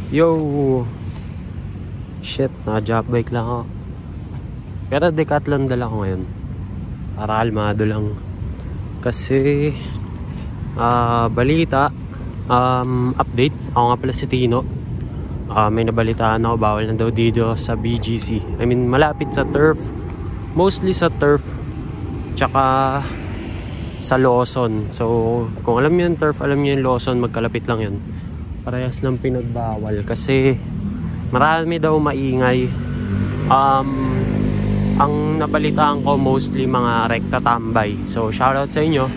Yo! Shit, naka-job bike lang ako. Pero Decathlon dala ko ngayon. Para kalmado lang. Kasi, balita, update. Ako nga pala si Tino. May nabalitaan ako, bawal na daw dito sa BGC. I mean, malapit sa turf. Mostly sa turf. Tsaka sa Lawson. So, kung alam niyo yung turf, alam niyo yung Lawson, magkalapit lang yun. Parehas ng pinagbawal kasi marami daw maingay. Ang nabalitaan ko mostly mga rekta tambay. So shoutout sa inyo.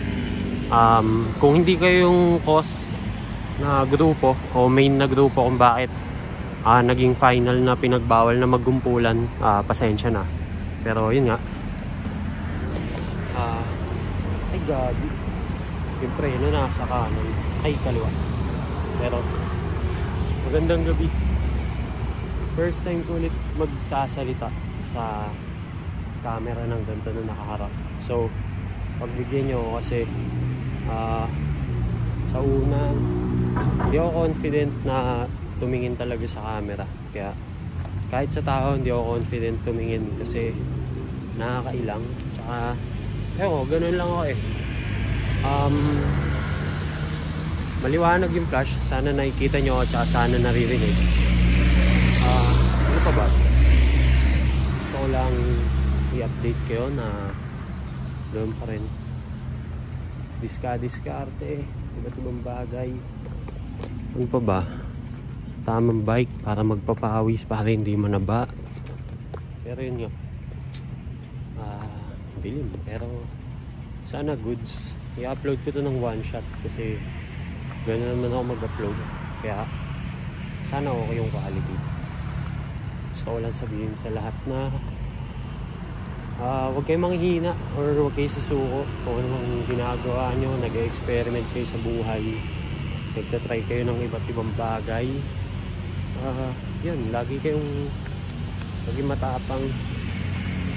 Kung hindi kayo yung cause na grupo o main na grupo kung bakit naging final na pinagbawal na maggumpulan, pasensya na. Pero yun nga, ay gabi, yung preno nasa kanan, ay kaliwa. Pero magandang gabi. First time ko ulit magsasalita sa camera ng ganito na nakaharap. So pagbigyan nyo ako kasi sa una hindi ako confident na tumingin talaga sa camera. Kaya kahit sa tao hindi ako confident tumingin kasi nakakailang. Tsaka ganun lang ako eh. Maliwanag yung flash, sana nakikita nyo at saka sana naririnig. Ano pa ba? Gusto ko lang i-update kayo na doon pa rin diskarte, iba't ibang bagay. Ano pa ba? Tamang bike para magpapawis para hindi manaba. Pero yun nga, dilim, pero sana goods. I-upload ko to ng one shot kasi gano'n naman ako mag-upload. Kaya sana okay yung quality. Gusto ko lang sabihin sa lahat na huwag kayong manghihina or huwag kayo susuko kung anong ginagawa nyo. Nag-experiment kayo sa buhay, nagtatry kayo ng iba't ibang bagay. Yan, lagi kayong maging matapang.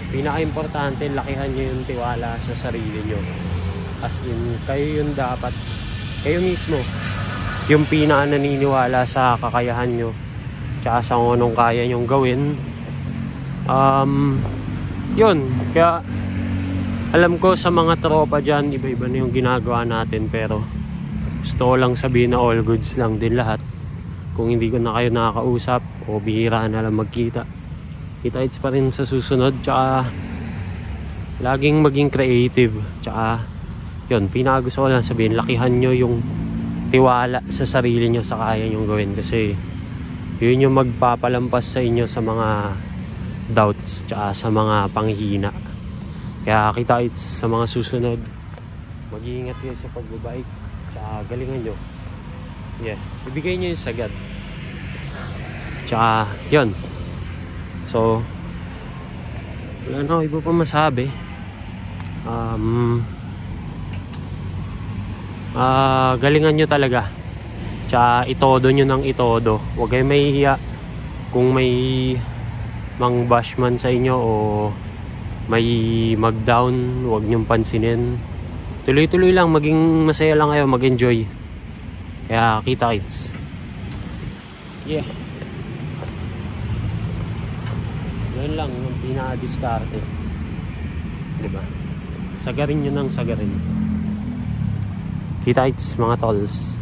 Pinaka-importante, lakihan nyo yung tiwala sa sarili nyo. As in, kayo yung dapat, kayo mismo yung pinaka-naniniwala sa kakayahan nyo tsaka sa anong kaya nyong gawin. Yun, kaya alam ko sa mga tropa dyan, iba-iba na yung ginagawa natin, pero gusto ko lang sabihin na all goods lang din lahat. Kung hindi ko na kayo nakakausap o bihira na lang magkita, kita-its pa rin sa susunod. Tsaka laging maging creative. Tsaka yun, pinakagusto ko lang sabihin, lakihan nyo yung tiwala sa sarili nyo sa kaya nyong gawin. Kasi yun yung magpapalampas sa inyo sa mga doubts tsaka sa mga panghihina. Kaya kita-its sa mga susunod. Mag-iingat kayo sa pagbabike tsaka galingan nyo. Yeah, ibigay nyo yung sagad. Tsaka yun. So wala na ako iba pa masabi. Galingan nyo talaga. Tsaka itodo nyo ng itodo. Huwag kayo mahihiya kung may mang bash man sa inyo o may mag-down. Huwag nyong pansinin. Tuloy-tuloy lang, maging masaya lang kayo, mag-enjoy. Kaya kita-kits. Yeah. Yan lang yung pinaka-diskarte. Diba? Sagarin nyo ng sagarin. Kita-kits mga tolls.